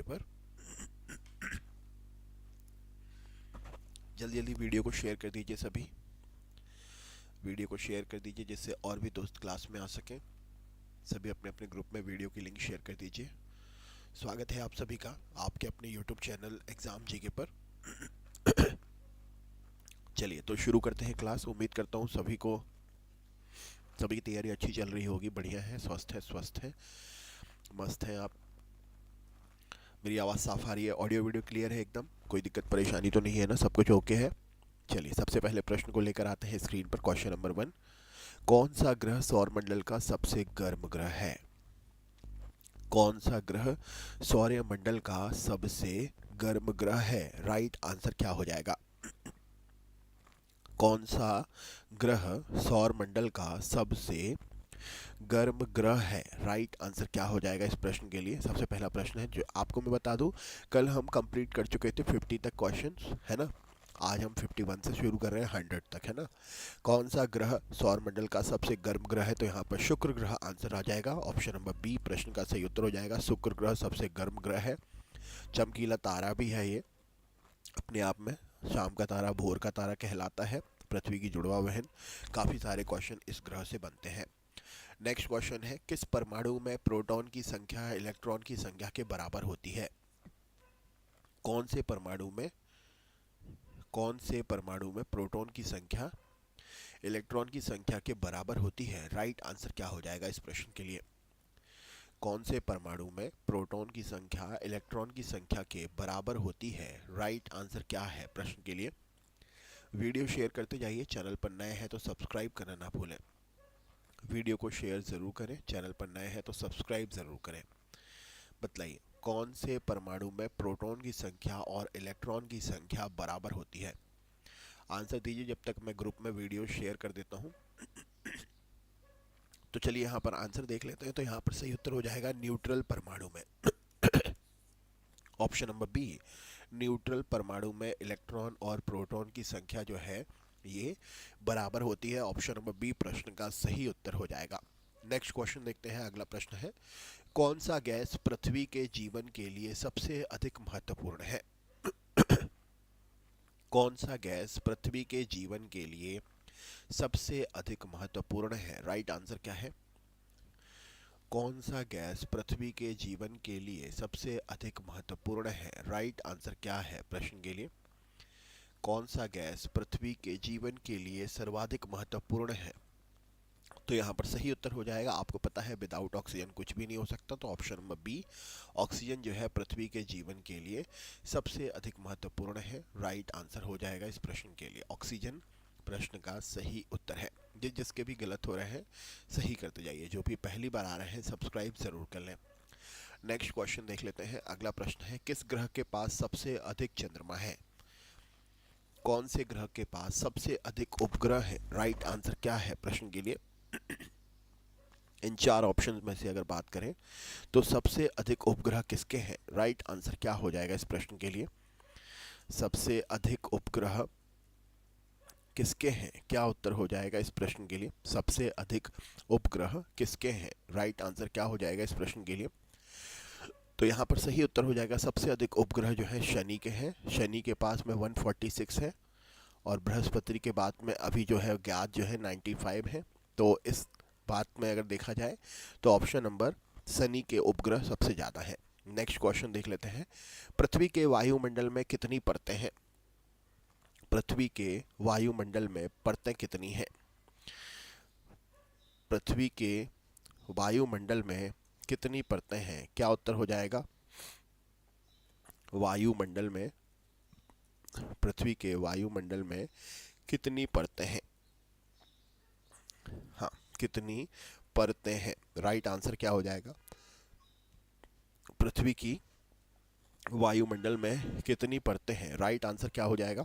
GK पर। जल्दी जल्दी वीडियो को शेयर कर दीजिए, सभी वीडियो को शेयर कर दीजिए जिससे और भी दोस्त क्लास में आ सकें। सभी अपने अपने ग्रुप में वीडियो की लिंक शेयर कर दीजिए। स्वागत है आप सभी का आपके अपने यूट्यूब चैनल एग्ज़ाम जीके पर। चलिए तो शुरू करते हैं क्लास। उम्मीद करता हूँ सभी की तैयारी अच्छी चल रही होगी, बढ़िया है, स्वस्थ है, मस्त है आप। मेरी आवाज़ साफ आ रही है, ऑडियो वीडियो क्लियर है एकदम, कोई दिक्कत परेशानी तो नहीं है ना, सब कुछ ओके है। चलिए सबसे पहले प्रश्न को लेकर आते हैं स्क्रीन पर। क्वेश्चन नंबर 1, कौन सा ग्रह सौर मंडल का सबसे गर्म ग्रह है? कौन सा ग्रह सौर मंडल का सबसे गर्म ग्रह है? राइट आंसर क्या हो जाएगा? कौन सा ग्रह सौर मंडल का सबसे गर्म ग्रह है? राइट आंसर क्या हो जाएगा इस प्रश्न के लिए? सबसे पहला प्रश्न है जो आपको मैं बता दूं, कल हम कंप्लीट कर चुके थे 50 तक क्वेश्चंस, है ना। आज हम 51 से शुरू कर रहे हैं 100 तक, है ना। कौन सा ग्रह सौर मंडल का सबसे गर्म ग्रह है? तो यहाँ पर शुक्र ग्रह आंसर आ जाएगा। ऑप्शन नंबर बी प्रश्न का सही उत्तर हो जाएगा। शुक्र ग्रह सबसे गर्म ग्रह है। चमकीला तारा भी है ये अपने आप में, शाम का तारा, भोर का तारा कहलाता है, पृथ्वी की जुड़वा बहन। काफ़ी सारे क्वेश्चन इस ग्रह से बनते हैं। नेक्स्ट क्वेश्चन है, किस परमाणु में प्रोटॉन की संख्या इलेक्ट्रॉन की संख्या के बराबर होती है? कौन से परमाणु में प्रोटॉन की संख्या इलेक्ट्रॉन की संख्या के बराबर होती है? राइट आंसर क्या हो जाएगा इस प्रश्न के लिए? कौन से परमाणु में प्रोटॉन की संख्या इलेक्ट्रॉन की संख्या के बराबर होती है? राइट आंसर क्या है प्रश्न के लिए? वीडियो शेयर करते जाइए। चैनल पर नए हैं तो सब्सक्राइब करना ना भूलें। वीडियो को शेयर ज़रूर करें। चैनल पर नए हैं तो सब्सक्राइब ज़रूर करें। बतलाइए, कौन से परमाणु में प्रोटॉन की संख्या और इलेक्ट्रॉन की संख्या बराबर होती है? आंसर दीजिए जब तक मैं ग्रुप में वीडियो शेयर कर देता हूँ। तो चलिए यहाँ पर आंसर देख लेते हैं। तो यहाँ पर सही उत्तर हो जाएगा न्यूट्रल परमाणु में। ऑप्शन नंबर बी, न्यूट्रल परमाणु में इलेक्ट्रॉन और प्रोटॉन की संख्या जो है ये बराबर होती है। ऑप्शन नंबर बी प्रश्न का सही उत्तर हो जाएगा। नेक्स्ट क्वेश्चन देखते हैं। अगला प्रश्न है, कौन सा गैस पृथ्वी के जीवन के लिए सबसे अधिक महत्वपूर्ण है? कौन सा गैस पृथ्वी के जीवन के लिए सबसे अधिक महत्वपूर्ण है? राइट आंसर क्या है? कौन सा गैस पृथ्वी के जीवन के लिए सबसे अधिक महत्वपूर्ण है? राइट आंसर क्या है प्रश्न के लिए? कौन सा गैस पृथ्वी के जीवन के लिए सर्वाधिक महत्वपूर्ण है? तो यहाँ पर सही उत्तर हो जाएगा, आपको पता है विदाउट ऑक्सीजन कुछ भी नहीं हो सकता, तो ऑप्शन नंबर बी ऑक्सीजन जो है पृथ्वी के जीवन के लिए सबसे अधिक महत्वपूर्ण है। राइट आंसर हो जाएगा इस प्रश्न के लिए ऑक्सीजन प्रश्न का सही उत्तर है। जिसके भी गलत हो रहे हैं सही करते जाइए। जो भी पहली बार आ रहे हैं सब्सक्राइब जरूर कर लें। नेक्स्ट क्वेश्चन देख लेते हैं। अगला प्रश्न है, किस ग्रह के पास सबसे अधिक चंद्रमा है? कौन से ग्रह के पास सबसे अधिक उपग्रह है? राइट आंसर क्या है प्रश्न के लिए? इन चार ऑप्शन में से अगर बात करें तो सबसे अधिक उपग्रह किसके हैं? राइट आंसर क्या हो जाएगा इस प्रश्न के लिए? सबसे अधिक उपग्रह किसके हैं? क्या उत्तर हो जाएगा इस प्रश्न के लिए? सबसे अधिक उपग्रह किसके हैं? राइट आंसर क्या हो जाएगा इस प्रश्न के लिए? तो यहाँ पर सही उत्तर हो जाएगा, सबसे अधिक उपग्रह जो है शनि के हैं। शनि के पास में 146 है और बृहस्पति के बाद में अभी जो है ज्ञात जो है 95 है। तो इस बात में अगर देखा जाए तो ऑप्शन नंबर शनि के उपग्रह सबसे ज़्यादा है। नेक्स्ट क्वेश्चन देख लेते हैं। पृथ्वी के वायुमंडल में कितनी परतें हैं? पृथ्वी के वायुमंडल में परतें कितनी हैं? पृथ्वी के वायुमंडल में कितनी परतें हैं? क्या उत्तर हो जाएगा? वायुमंडल में, पृथ्वी के वायुमंडल में कितनी परतें हैं? हाँ, कितनी परतें हैं? राइट आंसर क्या हो जाएगा? पृथ्वी की वायुमंडल में कितनी परतें हैं? राइट आंसर क्या हो जाएगा?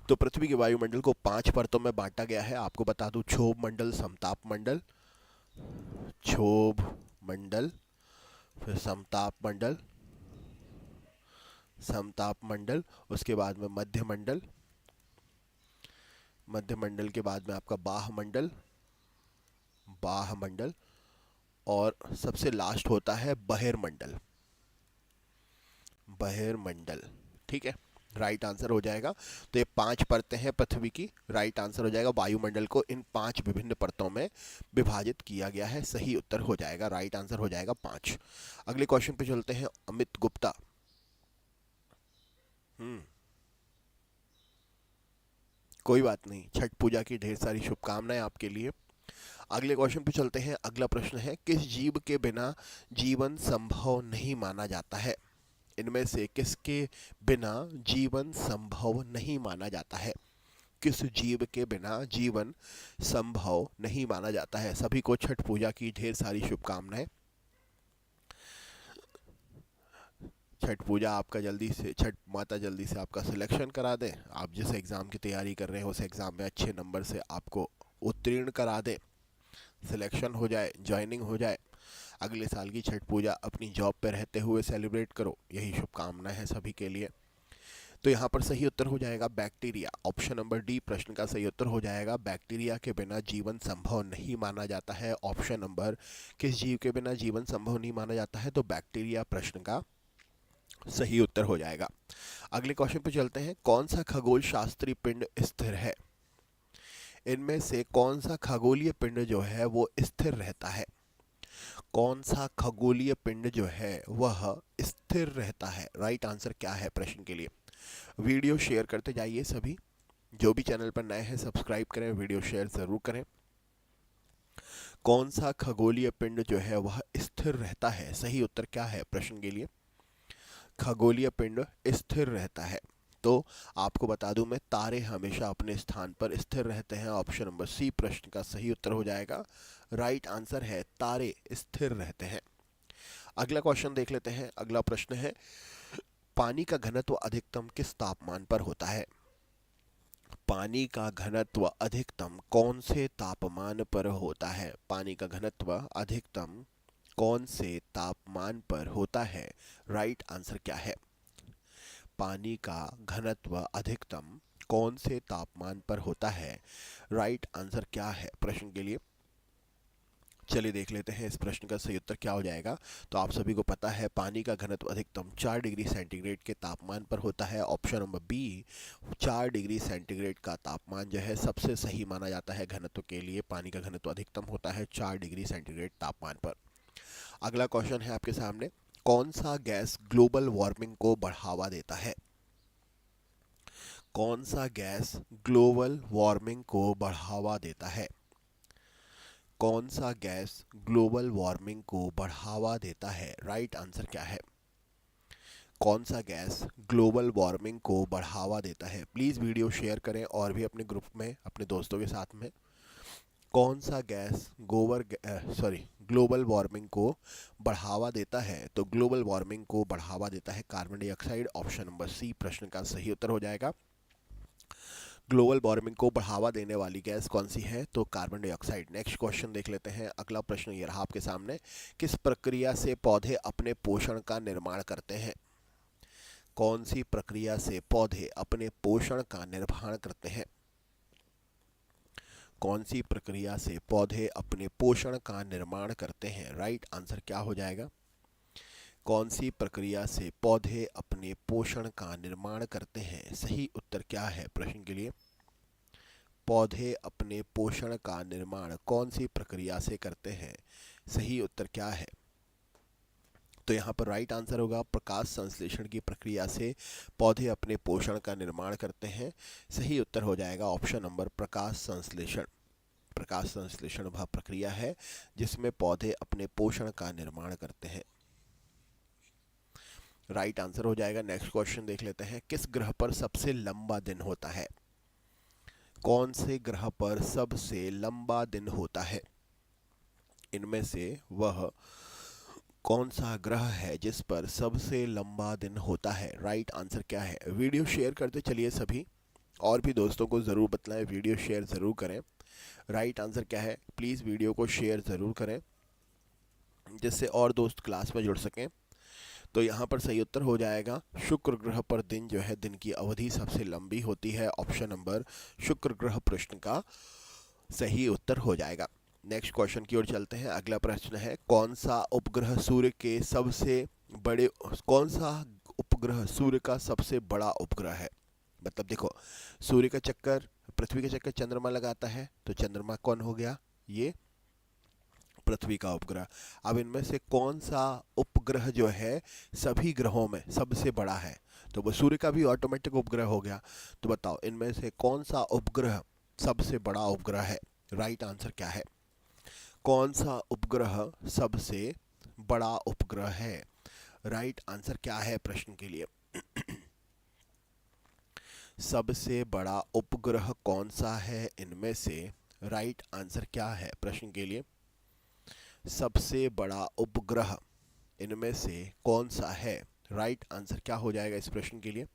तो पृथ्वी के वायुमंडल को 5 परतों में बांटा गया है। आपको बता दूं, क्षोभ मंडल, समताप मंडल, क्षोभ मंडल, फिर समताप मंडल, उसके बाद में मध्य मंडल, मध्य मंडल के बाद में आपका बाह मंडल, और सबसे लास्ट होता है बहिर्मंडल। बहिर्मंडल। ठीक है, राइट आंसर हो जाएगा। तो ये 5 परतें हैं पृथ्वी की, राइट आंसर हो जाएगा। वायुमंडल को इन 5 विभिन्न परतों में विभाजित किया गया है, सही उत्तर हो जाएगा, राइट आंसर हो जाएगा 5। अगले क्वेश्चन पे चलते हैं। अमित गुप्ता। कोई बात नहीं, छठ पूजा की ढेर सारी शुभकामनाएं आपके लिए। अगले क्वेश्चन पे चलते हैं। अगला प्रश्न है, किस जीव के बिना जीवन संभव नहीं माना जाता है? इनमें से किसके बिना जीवन संभव नहीं माना जाता है? किस जीव के बिना जीवन संभव नहीं माना जाता है? सभी को छठ पूजा की ढेर सारी शुभकामनाएं। छठ पूजा आपका जल्दी से, छठ माता जल्दी से आपका सिलेक्शन करा दें। आप जिस एग्ज़ाम की तैयारी कर रहे हैं उस एग्ज़ाम में अच्छे नंबर से आपको उत्तीर्ण करा दें, सिलेक्शन हो जाए, ज्वाइनिंग हो जाए, अगले साल की छठ पूजा अपनी जॉब पे रहते हुए सेलिब्रेट करो। यही शुभकामनाएं हैं सभी के लिए। तो यहाँ पर सही उत्तर हो जाएगा बैक्टीरिया। ऑप्शन नंबर डी प्रश्न का सही उत्तर हो जाएगा। बैक्टीरिया के बिना जीवन संभव नहीं माना जाता है। ऑप्शन नंबर, किस जीव के बिना जीवन संभव नहीं माना जाता है, तो बैक्टीरिया प्रश्न का सही उत्तर हो जाएगा। अगले क्वेश्चन पे चलते हैं। कौन सा खगोल शास्त्रीय पिंड स्थिर है? इनमें से कौन सा खगोलीय पिंड जो है वो स्थिर रहता है? कौन सा खगोलीय पिंड जो है वह स्थिर रहता है? राइट आंसर क्या है प्रश्न के लिए? वीडियो शेयर करते जाइए सभी। जो भी चैनल पर नए हैं सब्सक्राइब करें, वीडियो शेयर जरूर करें। कौन सा खगोलीय पिंड जो है वह स्थिर रहता है? सही उत्तर क्या है प्रश्न के लिए? खगोलीय पिंड स्थिर रहता है। तो आपको बता दूं मैं, तारे हमेशा अपने स्थान पर स्थिर रहते हैं। ऑप्शन नंबर सी प्रश्न का सही उत्तर हो जाएगा। राइट आंसर है तारे स्थिर रहते हैं। अगला क्वेश्चन देख लेते हैं। अगला प्रश्न है, पानी का घनत्व अधिकतम किस तापमान पर होता है? पानी का घनत्व अधिकतम कौन से तापमान पर होता है? पानी का घनत्व अधिकतम कौन से तापमान पर होता है? राइट आंसर क्या है? पानी का घनत्व अधिकतम कौन से तापमान पर होता है? राइट आंसर क्या है प्रश्न के लिए? चलिए देख लेते हैं इस प्रश्न का सही उत्तर क्या हो जाएगा। तो आप सभी को पता है पानी का घनत्व अधिकतम 4 डिग्री सेंटीग्रेड के तापमान पर होता है। Option number B 4 degree centigrade का तापमान जो है सबसे सही माना जाता है घनत्व के लिए। पानी का घनत्व अधिकतम होता है 4 डिग्री सेंटीग्रेड तापमान पर। अगला क्वेश्चन है आपके सामने, कौन सा गैस ग्लोबल वार्मिंग को बढ़ावा देता है? कौन सा गैस ग्लोबल वार्मिंग को बढ़ावा देता है? कौन सा गैस ग्लोबल वार्मिंग को बढ़ावा देता है? राइट आंसर क्या है? कौन सा गैस ग्लोबल वार्मिंग को बढ़ावा देता है? प्लीज़ वीडियो शेयर करें और भी अपने ग्रुप में अपने दोस्तों के साथ में। कौन सा गैस ग्लोबल वार्मिंग को बढ़ावा देता है? तो ग्लोबल वार्मिंग को बढ़ावा देता है carbon dioxide. Option number C प्रश्न का सही उत्तर हो जाएगा। ग्लोबल वार्मिंग को बढ़ावा देने वाली गैस कौन सी है? तो कार्बन डाइऑक्साइड। नेक्स्ट क्वेश्चन देख लेते हैं। अगला प्रश्न ये रहा आपके सामने, किस प्रक्रिया से पौधे अपने पोषण का निर्माण करते हैं? कौन सी प्रक्रिया से पौधे अपने पोषण का निर्माण करते हैं? कौन सी प्रक्रिया से पौधे अपने पोषण का निर्माण करते हैं? राइट आंसर क्या हो जाएगा? कौन सी प्रक्रिया से पौधे अपने पोषण का निर्माण करते हैं? सही उत्तर क्या है प्रश्न के लिए? पौधे अपने पोषण का निर्माण कौन सी प्रक्रिया से करते हैं? सही उत्तर क्या है? तो यहाँ पर राइट आंसर होगा प्रकाश संश्लेषण की प्रक्रिया से पौधे अपने पोषण का निर्माण करते हैं। सही उत्तर हो जाएगा ऑप्शन नंबर प्रकाश संश्लेषण। प्रकाश संश्लेषण वह प्रक्रिया है जिसमें पौधे अपने पोषण का निर्माण करते हैं। राइट आंसर हो जाएगा। नेक्स्ट क्वेश्चन देख लेते हैं, किस ग्रह पर सबसे लंबा दिन होता है? कौन से ग्रह पर सबसे लंबा दिन होता है? इनमें से वह कौन सा ग्रह है जिस पर सबसे लंबा दिन होता है? राइट आंसर क्या है? वीडियो शेयर करते चलिए सभी, और भी दोस्तों को ज़रूर बतलाएं, वीडियो शेयर ज़रूर करें। राइट आंसर क्या है? प्लीज़ वीडियो को शेयर ज़रूर करें जिससे और दोस्त क्लास में जुड़ सकें। तो यहाँ पर सही उत्तर हो जाएगा शुक्र ग्रह पर दिन जो है, दिन की अवधि सबसे लंबी होती है। ऑप्शन नंबर शुक्र ग्रह प्रश्न का सही उत्तर हो जाएगा। नेक्स्ट क्वेश्चन की ओर चलते हैं। अगला प्रश्न है, कौन सा उपग्रह सूर्य के सबसे बड़े कौन सा उपग्रह सूर्य का सबसे बड़ा उपग्रह है? मतलब देखो, सूर्य का चक्कर, पृथ्वी का चक्कर चंद्रमा लगाता है, तो चंद्रमा कौन हो गया? ये पृथ्वी का उपग्रह। अब इनमें से कौन सा उपग्रह जो है सभी ग्रहों में सबसे बड़ा है? तो वो सूर्य का भी ऑटोमेटिक उपग्रह हो गया। तो बताओ इनमें से कौन सा उपग्रह सबसे बड़ा उपग्रह है? राइट आंसर क्या है? कौन सा उपग्रह सबसे बड़ा उपग्रह है? राइट आंसर क्या है प्रश्न के लिए? सबसे बड़ा उपग्रह कौन सा है इनमें से? राइट आंसर क्या है प्रश्न के लिए? सबसे बड़ा उपग्रह इनमें से कौन सा है? राइट आंसर क्या हो जाएगा इस प्रश्न के लिए?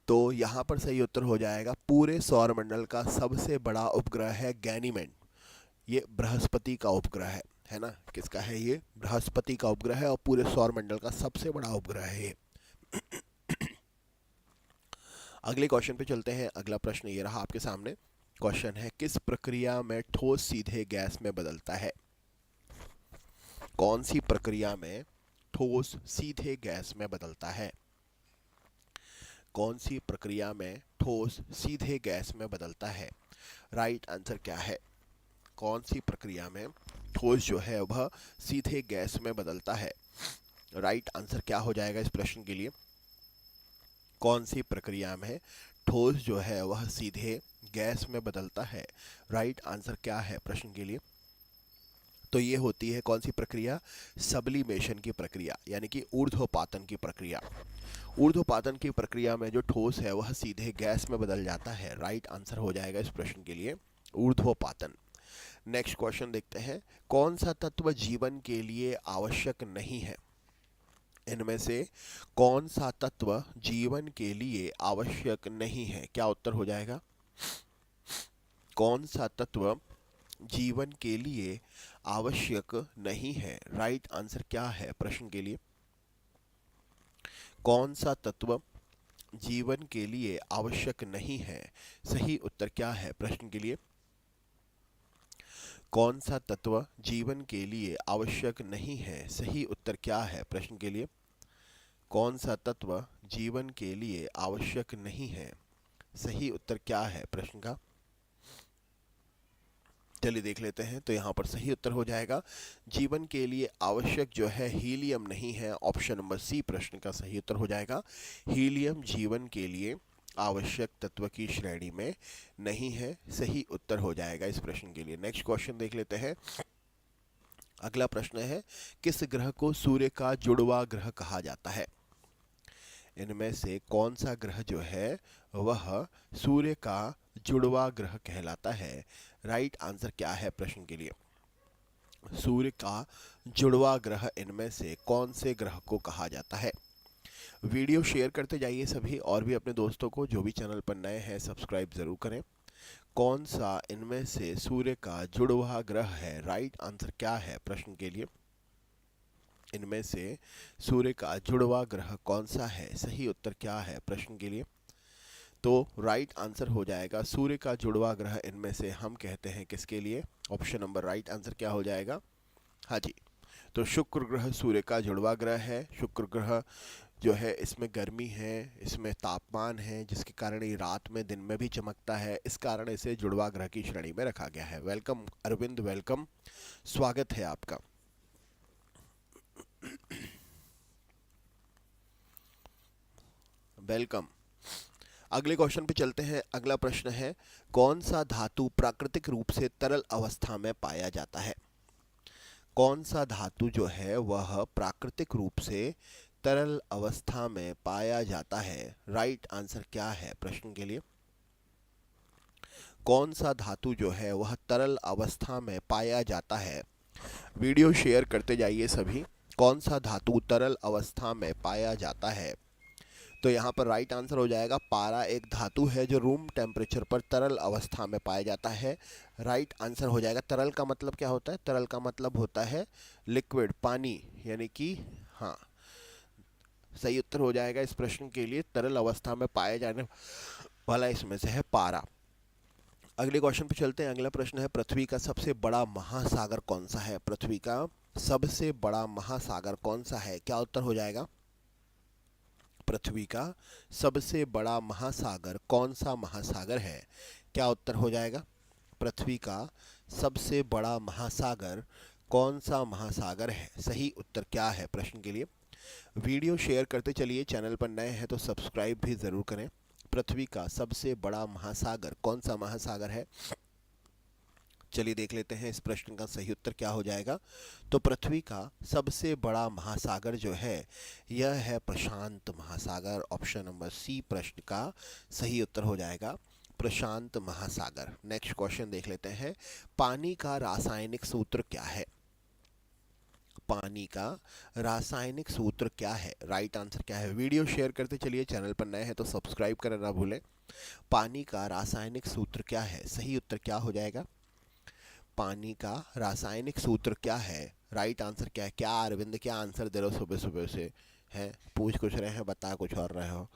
तो यहां पर सही उत्तर हो जाएगा पूरे सौरमंडल का सबसे बड़ा उपग्रह है गैनीमेड। ये बृहस्पति का उपग्रह है ना? किसका है ये? बृहस्पति का उपग्रह है और पूरे सौरमंडल का सबसे बड़ा उपग्रह है ये। अगले क्वेश्चन पे चलते हैं। अगला प्रश्न ये रहा आपके सामने। क्वेश्चन है, किस प्रक्रिया में ठोस सीधे गैस में बदलता है? कौन सी प्रक्रिया में ठोस सीधे गैस में बदलता है? कौन सी प्रक्रिया में ठोस सीधे गैस में बदलता है? राइट आंसर क्या है? कौन सी प्रक्रिया में ठोस जो है वह सीधे गैस में बदलता है? राइट आंसर क्या हो जाएगा इस प्रश्न के लिए? कौन सी प्रक्रिया में ठोस जो है वह सीधे गैस में बदलता है? राइट आंसर क्या है प्रश्न के लिए? तो ये होती है कौन सी प्रक्रिया? सब्लिमेशन की प्रक्रिया, यानी कि ऊर्ध्वपातन की प्रक्रिया। ऊर्ध्वपातन की प्रक्रिया में जो ठोस है वह सीधे गैस में बदल जाता है। राइट आंसर हो जाएगा इस प्रश्न के लिए ऊर्ध्वपातन। नेक्स्ट क्वेश्चन देखते हैं। कौन सा तत्व जीवन के लिए आवश्यक नहीं है? इनमें से कौन सा तत्व जीवन के लिए आवश्यक नहीं है? क्या उत्तर हो जाएगा? कौन सा तत्व जीवन के लिए आवश्यक नहीं है? राइट आंसर क्या है प्रश्न के लिए? कौन सा तत्व जीवन के लिए आवश्यक नहीं है? सही उत्तर क्या है प्रश्न के लिए? कौन सा तत्व जीवन के लिए आवश्यक नहीं है? सही उत्तर क्या है प्रश्न के लिए? कौन सा तत्व जीवन के लिए आवश्यक नहीं है? सही उत्तर क्या है प्रश्न का? चलिए देख लेते हैं। तो यहाँ पर सही उत्तर हो जाएगा जीवन के लिए आवश्यक जो है हीलियम नहीं है। ऑप्शन नंबर सी प्रश्न का सही उत्तर हो जाएगा। हीलियम जीवन के लिए आवश्यक तत्व की श्रेणी में नहीं है। सही उत्तर हो जाएगा इस प्रश्न के लिए। नेक्स्ट क्वेश्चन देख लेते हैं। अगला प्रश्न है, किस ग्रह को सूर्य का जुड़वा ग्रह कहा जाता है? इनमें से कौन सा ग्रह जो है वह सूर्य का जुड़वा ग्रह कहलाता है? राइट आंसर क्या है प्रश्न के लिए? सूर्य का जुड़वा ग्रह इनमें से कौन से ग्रह को कहा जाता है? वीडियो शेयर करते जाइए सभी, और भी अपने दोस्तों को। जो भी चैनल पर नए हैं सब्सक्राइब जरूर करें। कौन सा इनमें से सूर्य का जुड़वा ग्रह है? राइट आंसर क्या है प्रश्न के लिए? इनमें से सूर्य का जुड़वा ग्रह कौन सा है? सही उत्तर क्या है प्रश्न के लिए? तो राइट आंसर हो जाएगा सूर्य का जुड़वा ग्रह इनमें से हम कहते हैं किसके लिए? ऑप्शन नंबर राइट आंसर क्या हो जाएगा? हाँ जी, तो शुक्र ग्रह सूर्य का जुड़वा ग्रह है। शुक्र ग्रह जो है इसमें गर्मी है, इसमें तापमान है, जिसके कारण ये रात में दिन में भी चमकता है। इस कारण इसे जुड़वा ग्रह की श्रेणी में रखा गया है। वेलकम अरविंद, वेलकम, स्वागत है आपका। वेलकम। अगले क्वेश्चन पे चलते हैं। अगला प्रश्न है, कौन सा धातु प्राकृतिक रूप से तरल अवस्था में पाया जाता है? कौन सा धातु जो है वह प्राकृतिक रूप से तरल अवस्था में पाया जाता है? राइट आंसर क्या है प्रश्न के लिए? कौन सा धातु जो है वह तरल अवस्था में पाया जाता है? वीडियो शेयर करते जाइए सभी। कौन सा धातु तरल अवस्था में पाया जाता है? तो यहाँ पर राइट आंसर हो जाएगा पारा। एक धातु है जो रूम टेम्परेचर पर तरल अवस्था में पाया जाता है। राइट आंसर हो जाएगा। तरल का मतलब क्या होता है? तरल का मतलब होता है लिक्विड, पानी, यानी कि हाँ, सही उत्तर हो जाएगा इस प्रश्न के लिए तरल अवस्था में पाया जाने वाला इसमें से है पारा। अगले क्वेश्चन पे चलते हैं। अगला प्रश्न है, पृथ्वी का सबसे बड़ा महासागर कौन सा है? पृथ्वी का सबसे बड़ा महासागर कौन सा है? क्या उत्तर हो जाएगा? पृथ्वी का सबसे बड़ा महासागर कौन सा महासागर है? क्या उत्तर हो जाएगा? पृथ्वी का सबसे बड़ा महासागर कौन सा महासागर है? सही उत्तर क्या है प्रश्न के लिए? वीडियो शेयर करते चलिए। चैनल पर नए हैं तो सब्सक्राइब भी ज़रूर करें। पृथ्वी का सबसे बड़ा महासागर कौन सा महासागर है? चलिए देख लेते हैं इस प्रश्न का सही उत्तर क्या हो जाएगा। तो पृथ्वी का सबसे बड़ा महासागर जो है यह है प्रशांत महासागर। ऑप्शन नंबर सी प्रश्न का सही उत्तर हो जाएगा, प्रशांत महासागर। नेक्स्ट क्वेश्चन देख लेते हैं। पानी का रासायनिक सूत्र क्या है? पानी का रासायनिक सूत्र क्या है? राइट आंसर क्या है? वीडियो शेयर करते चलिए। चैनल पर नए हैं तो सब्सक्राइब करना ना भूलें। पानी का रासायनिक सूत्र क्या है? सही उत्तर क्या हो जाएगा? पानी का रासायनिक सूत्र क्या है? राइट आंसर क्या है? क्या अरविंद क्या आंसर दे रहे हो सुबह सुबह से? हैं पूछ कुछ रहे हैं, बता कुछ और रहे हो।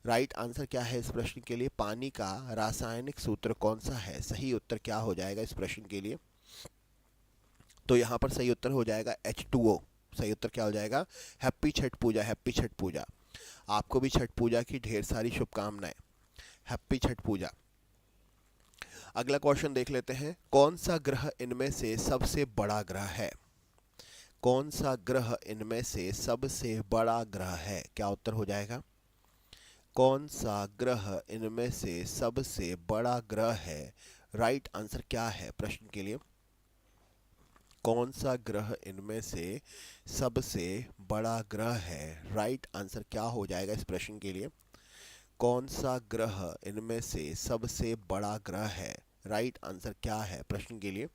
राइट आंसर क्या है इस प्रश्न के लिए? पानी का रासायनिक सूत्र कौन सा है? सही उत्तर क्या हो जाएगा इस प्रश्न के लिए? तो यहाँ पर सही उत्तर हो जाएगा H2O। सही उत्तर क्या हो जाएगा? हैप्पी छठ पूजा, हैप्पी छठ पूजा। आपको भी छठ पूजा की ढेर सारी शुभकामनाएं। हैप्पी छठ पूजा। अगला क्वेश्चन देख लेते हैं। कौन सा ग्रह इनमें से सबसे बड़ा ग्रह है? कौन सा ग्रह इनमें से सबसे बड़ा ग्रह है? क्या उत्तर हो जाएगा? कौन सा ग्रह इनमें से सबसे बड़ा ग्रह है? राइट आंसर क्या है प्रश्न के लिए? कौन सा ग्रह इनमें से सबसे बड़ा ग्रह है? राइट आंसर क्या हो जाएगा इस प्रश्न के लिए? कौन सा ग्रह इनमें से सबसे बड़ा ग्रह है? राइट आंसर क्या है प्रश्न के लिए?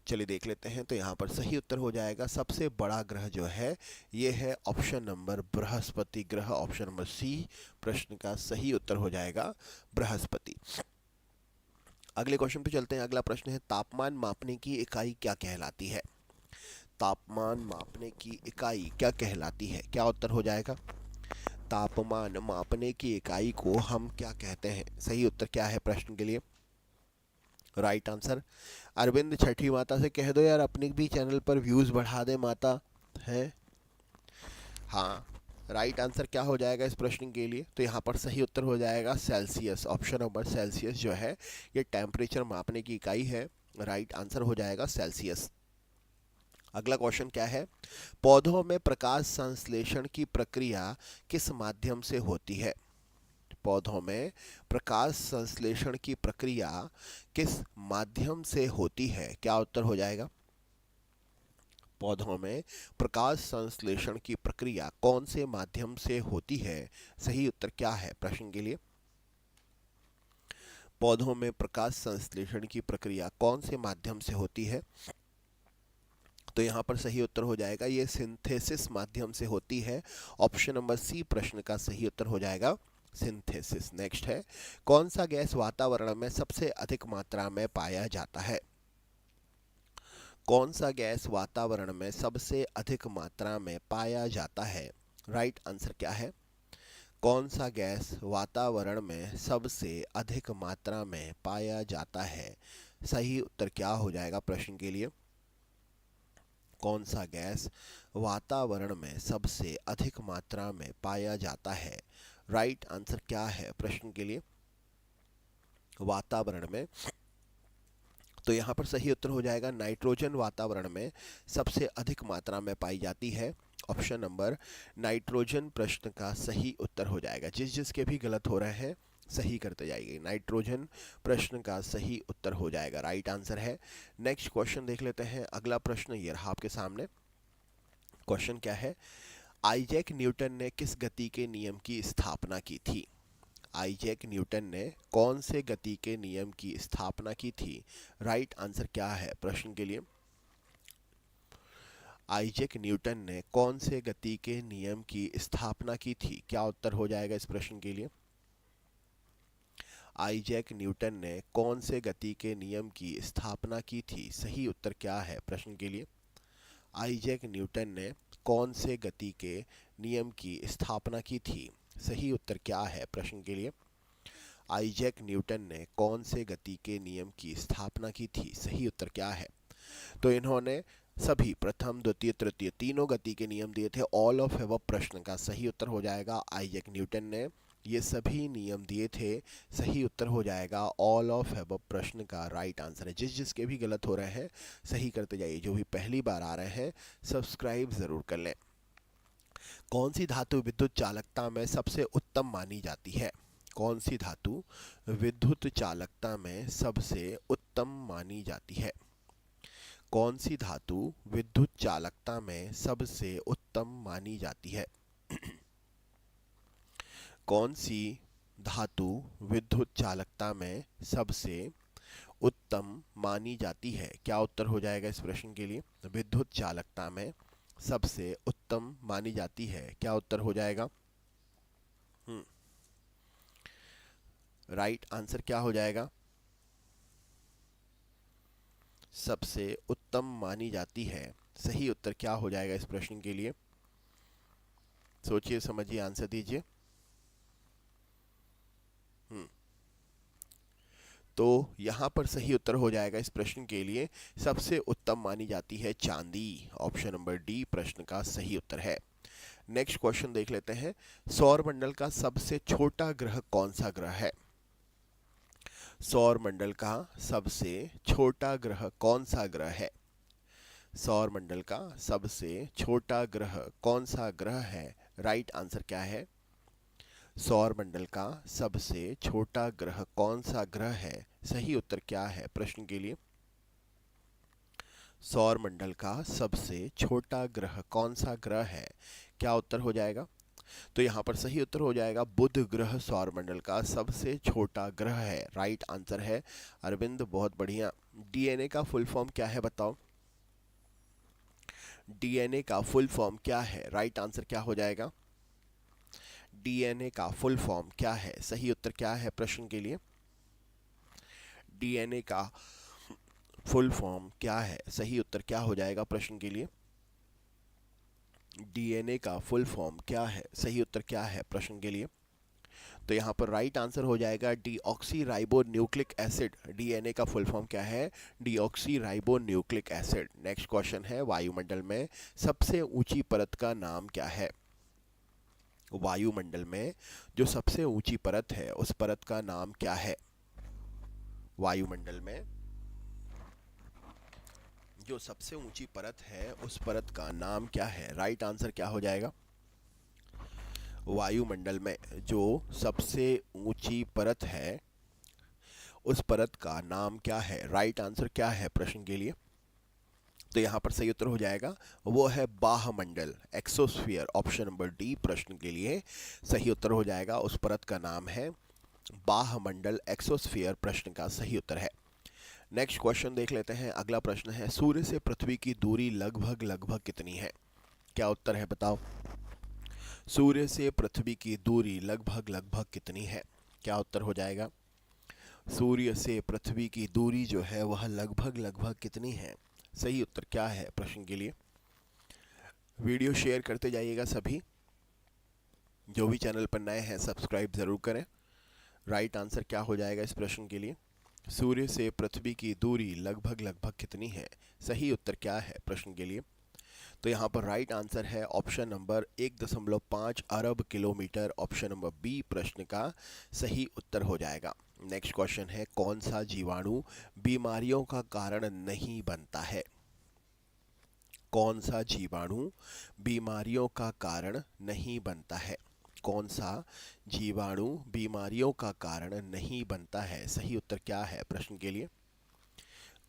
चलिए देख लेते हैं। तो यहाँ पर सही उत्तर हो जाएगा, सबसे बड़ा ग्रह जो है ये है ऑप्शन नंबर बृहस्पति ग्रह। ऑप्शन नंबर सी प्रश्न का सही उत्तर हो जाएगा, बृहस्पति। अगले क्वेश्चन पे चलते हैं। अगला प्रश्न है, तापमान मापने की इकाई क्या कहलाती है? तापमान मापने की इकाई क्या कहलाती है? क्या उत्तर हो जाएगा? तापमान मापने की इकाई को हम क्या कहते हैं? सही उत्तर क्या है प्रश्न के लिए? राइट आंसर अरविंद छठी माता से कह दो यार, अपने भी चैनल पर व्यूज बढ़ा दे माता है। हाँ, राइट आंसर क्या हो जाएगा इस प्रश्न के लिए? तो यहाँ पर सही उत्तर हो जाएगा सेल्सियस। ऑप्शन नंबर सेल्सियस जो है ये टेम्परेचर मापने की इकाई है। राइट आंसर हो जाएगा सेल्सियस। अगला क्वेश्चन क्या है? पौधों में प्रकाश संश्लेषण की प्रक्रिया किस माध्यम से होती है? पौधों में प्रकाश संश्लेषण की प्रक्रिया किस माध्यम से होती है? क्या उत्तर हो जाएगा? पौधों में प्रकाश संश्लेषण की प्रक्रिया कौन से माध्यम से होती है? सही उत्तर क्या है प्रश्न के लिए? पौधों में प्रकाश संश्लेषण की प्रक्रिया कौन से माध्यम से होती है? तो यहाँ पर सही उत्तर हो जाएगा, ये सिंथेसिस माध्यम से होती है। ऑप्शन नंबर सी प्रश्न का सही उत्तर हो जाएगा, सिंथेसिस। नेक्स्ट है, कौन सा गैस वातावरण में सबसे अधिक मात्रा में पाया जाता है? कौन सा गैस वातावरण में सबसे अधिक मात्रा में पाया जाता है? राइट आंसर क्या है? कौन सा गैस वातावरण में सबसे अधिक मात्रा में पाया जाता है? सही उत्तर क्या हो जाएगा प्रश्न के लिए? कौन सा गैस वातावरण में सबसे अधिक मात्रा में पाया जाता है? राइट आंसर क्या है प्रश्न के लिए? वातावरण में। तो यहाँ पर सही उत्तर हो जाएगा नाइट्रोजन वातावरण में सबसे अधिक मात्रा में पाई जाती है। ऑप्शन नंबर नाइट्रोजन प्रश्न का सही उत्तर हो जाएगा। जिसके भी गलत हो रहे हैं सही करते जाइए। नाइट्रोजन प्रश्न का सही उत्तर हो जाएगा, राइट आंसर है। नेक्स्ट क्वेश्चन देख लेते हैं। अगला प्रश्न ये रहा आपके सामने। क्वेश्चन क्या है? आइजैक न्यूटन ने किस गति के नियम की स्थापना की थी? आइजैक न्यूटन ने कौन से गति के नियम की स्थापना की थी? राइट आंसर क्या है प्रश्न के लिए? आइजैक न्यूटन ने कौन से गति के नियम की स्थापना की थी? क्या उत्तर हो जाएगा इस प्रश्न के लिए? आइजैक न्यूटन ने कौन से गति के नियम की स्थापना की थी? सही उत्तर क्या है प्रश्न के लिए? आइजैक न्यूटन ने कौन से गति के नियम की स्थापना की थी? सही उत्तर क्या है प्रश्न के लिए? आइजैक न्यूटन ने कौन से गति के नियम की स्थापना की थी? सही उत्तर क्या है? तो इन्होंने सभी प्रथम, द्वितीय, तृतीय तीनों गति के नियम दिए थे। ऑल ऑफ एबव प्रश्न का सही उत्तर हो जाएगा आइजैक न्यूटन ने ये सभी नियम दिए थे। सही उत्तर हो जाएगा ऑल ऑफ एबव प्रश्न का राइट आंसर है। जिसके भी गलत हो रहे हैं सही करते जाइए। जो भी पहली बार आ रहे हैं सब्सक्राइब जरूर कर लें। कौन सी धातु विद्युत चालकता में सबसे उत्तम मानी जाती है? कौन सी धातु विद्युत चालकता में सबसे उत्तम मानी जाती है? कौन सी धातु विद्युत चालकता में सबसे उत्तम मानी जाती है? कौन सी धातु विद्युत चालकता में सबसे उत्तम मानी जाती है? क्या उत्तर हो जाएगा इस प्रश्न के लिए? विद्युत चालकता में सबसे उत्तम मानी जाती है, क्या उत्तर हो जाएगा? राइट आंसर क्या हो जाएगा? सबसे उत्तम मानी जाती है। सही उत्तर क्या हो जाएगा इस प्रश्न के लिए? सोचिए, समझिए, आंसर दीजिए। तो यहां पर सही उत्तर हो जाएगा इस प्रश्न के लिए सबसे उत्तम मानी जाती है चांदी। ऑप्शन नंबर डी प्रश्न का सही उत्तर है। नेक्स्ट क्वेश्चन देख लेते हैं। सौर मंडल का सबसे छोटा ग्रह कौन सा ग्रह है? सौर मंडल का सबसे छोटा ग्रह कौन सा ग्रह है? सौर मंडल का सबसे छोटा ग्रह कौन सा ग्रह है? राइट आंसर क्या है? सौर मंडल का सबसे छोटा ग्रह कौन सा ग्रह है? सही उत्तर क्या है प्रश्न के लिए? सौर मंडल का सबसे छोटा ग्रह कौन सा ग्रह है? क्या उत्तर हो जाएगा? तो यहाँ पर सही उत्तर हो जाएगा बुध ग्रह सौर मंडल का सबसे छोटा ग्रह है। राइट आंसर है अरविंद, बहुत बढ़िया। डीएनए का फुल फॉर्म क्या है बताओ? डीएनए का फुल फॉर्म क्या है? राइट आंसर क्या हो जाएगा? डीएनए का फुल फॉर्म क्या है? सही उत्तर क्या है प्रश्न के लिए? डीएनए का फुल फॉर्म क्या है? सही उत्तर क्या हो जाएगा प्रश्न के लिए? डीएनए का फुल फॉर्म क्या है? सही उत्तर क्या है प्रश्न के लिए? तो यहाँ पर राइट आंसर हो जाएगा deoxy ribo nucleic acid. DNA का फुल फॉर्म क्या है? Deoxy ribo nucleic acid. Next question है वायुमंडल में सबसे ऊंची परत का नाम क्या है? वायुमंडल में जो सबसे ऊंची परत है उस परत का नाम क्या है? वायुमंडल में जो सबसे ऊंची परत है उस परत का नाम क्या है? राइट आंसर क्या हो जाएगा? वायुमंडल में जो सबसे ऊंची परत है उस परत का नाम क्या है? राइट आंसर क्या है प्रश्न के लिए? तो यहाँ पर सही उत्तर हो जाएगा वो है बाहमंडल, एक्सोस्फीयर। ऑप्शन नंबर डी प्रश्न के लिए सही उत्तर हो जाएगा। उस परत का नाम है बाहमंडल, एक्सोस्फीयर प्रश्न का सही उत्तर है। नेक्स्ट क्वेश्चन देख लेते हैं। अगला प्रश्न है सूर्य से पृथ्वी की दूरी लगभग लगभग कितनी है? क्या उत्तर है बताओ? सूर्य से पृथ्वी की दूरी लगभग लगभग कितनी है? क्या उत्तर हो जाएगा? सूर्य से पृथ्वी की दूरी जो है वह लगभग लगभग कितनी है? सही उत्तर क्या है प्रश्न के लिए? वीडियो शेयर करते जाइएगा सभी। जो भी चैनल पर नए हैं सब्सक्राइब जरूर करें। राइट आंसर क्या हो जाएगा इस प्रश्न के लिए? सूर्य से पृथ्वी की दूरी लगभग लगभग कितनी है? सही उत्तर क्या है प्रश्न के लिए? तो यहाँ पर राइट आंसर है ऑप्शन नंबर 1.5 अरब किलोमीटर। ऑप्शन नंबर बी प्रश्न का सही उत्तर हो जाएगा। नेक्स्ट क्वेश्चन है कौन सा जीवाणु बीमारियों का कारण नहीं बनता है? कौन सा जीवाणु बीमारियों का कारण नहीं बनता है? कौन सा जीवाणु बीमारियों का कारण नहीं बनता है? सही उत्तर क्या है प्रश्न के लिए?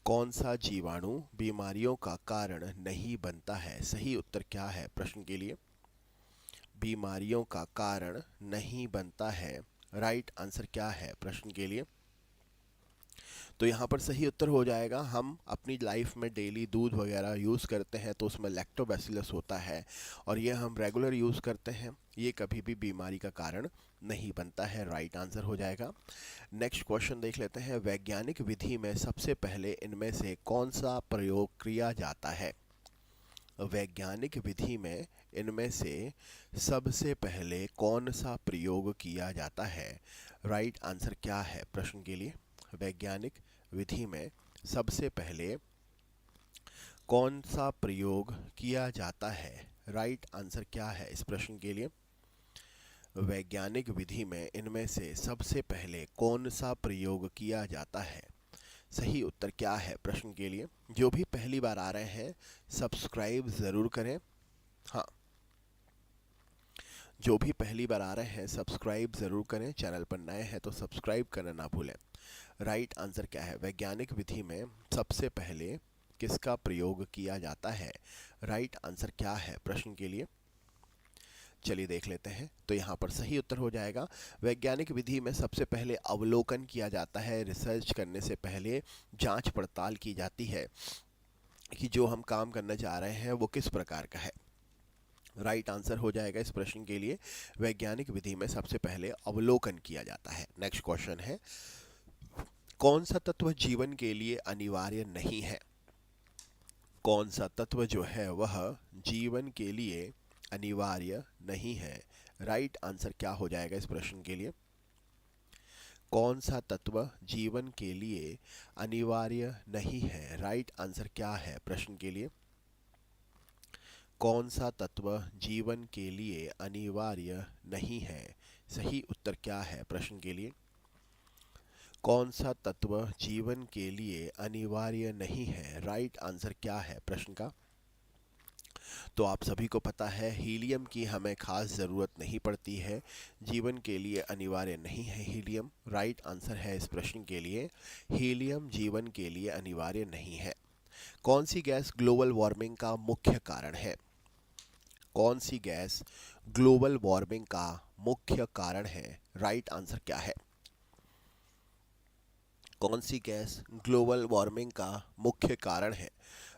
कौन सा जीवाणु बीमारियों का कारण नहीं बनता है? सही उत्तर क्या है प्रश्न के लिए? बीमारियों का कारण नहीं बनता है। राइट आंसर क्या है प्रश्न के लिए? तो यहाँ पर सही उत्तर हो जाएगा हम अपनी लाइफ में डेली दूध वगैरह यूज़ करते हैं तो उसमें लैक्टोबैसिलस होता है और ये हम रेगुलर यूज़ करते हैं, ये कभी भी बीमारी का कारण नहीं बनता है। राइट आंसर हो जाएगा। नेक्स्ट क्वेश्चन देख लेते हैं। वैज्ञानिक विधि में सबसे पहले इनमें से कौन सा प्रयोग किया जाता है? वैज्ञानिक विधि में इनमें से सबसे पहले कौन सा प्रयोग किया जाता है? राइट आंसर क्या है प्रश्न के लिए? वैज्ञानिक विधि में सबसे पहले कौन सा प्रयोग किया जाता है? राइट आंसर क्या है इस प्रश्न के लिए? वैज्ञानिक विधि में इनमें से सबसे पहले कौन सा प्रयोग किया जाता है? सही उत्तर क्या है प्रश्न के लिए? जो भी पहली बार आ रहे हैं सब्सक्राइब ज़रूर करें। हाँ, जो भी पहली बार आ रहे हैं सब्सक्राइब ज़रूर करें। चैनल पर नए हैं तो सब्सक्राइब करना ना भूलें। राइट आंसर क्या है? वैज्ञानिक विधि में सबसे पहले किसका प्रयोग किया जाता है? राइट आंसर क्या है प्रश्न के लिए? चलिए देख लेते हैं। तो यहाँ पर सही उत्तर हो जाएगा, वैज्ञानिक विधि में सबसे पहले अवलोकन किया जाता है। रिसर्च करने से पहले जांच पड़ताल की जाती है कि जो हम काम करना चाह रहे हैं वो किस प्रकार का है। राइट आंसर हो जाएगा इस प्रश्न के लिए, वैज्ञानिक विधि में सबसे पहले अवलोकन किया जाता है। नेक्स्ट क्वेश्चन है, कौन सा तत्व जीवन के लिए अनिवार्य नहीं है? कौन सा तत्व जो है वह जीवन के लिए अनिवार्य नहीं है? राइट आंसर क्या हो जाएगा इस प्रश्न के लिए? कौन सा तत्व जीवन के लिए अनिवार्य नहीं है? राइट आंसर क्या है प्रश्न के लिए? कौन सा तत्व जीवन के लिए अनिवार्य नहीं है? सही उत्तर क्या है प्रश्न के लिए? कौन सा तत्व जीवन के लिए अनिवार्य नहीं है? राइट आंसर क्या है प्रश्न का? तो आप सभी को पता है हीलियम की हमें खास ज़रूरत नहीं पड़ती है, जीवन के लिए अनिवार्य नहीं है हीलियम। राइट आंसर है इस प्रश्न के लिए, हीलियम जीवन के लिए अनिवार्य नहीं है। कौन सी गैस ग्लोबल वार्मिंग का मुख्य कारण है? कौन सी गैस ग्लोबल वार्मिंग का मुख्य कारण है? राइट आंसर क्या है? कौन सी गैस ग्लोबल वार्मिंग का मुख्य कारण है?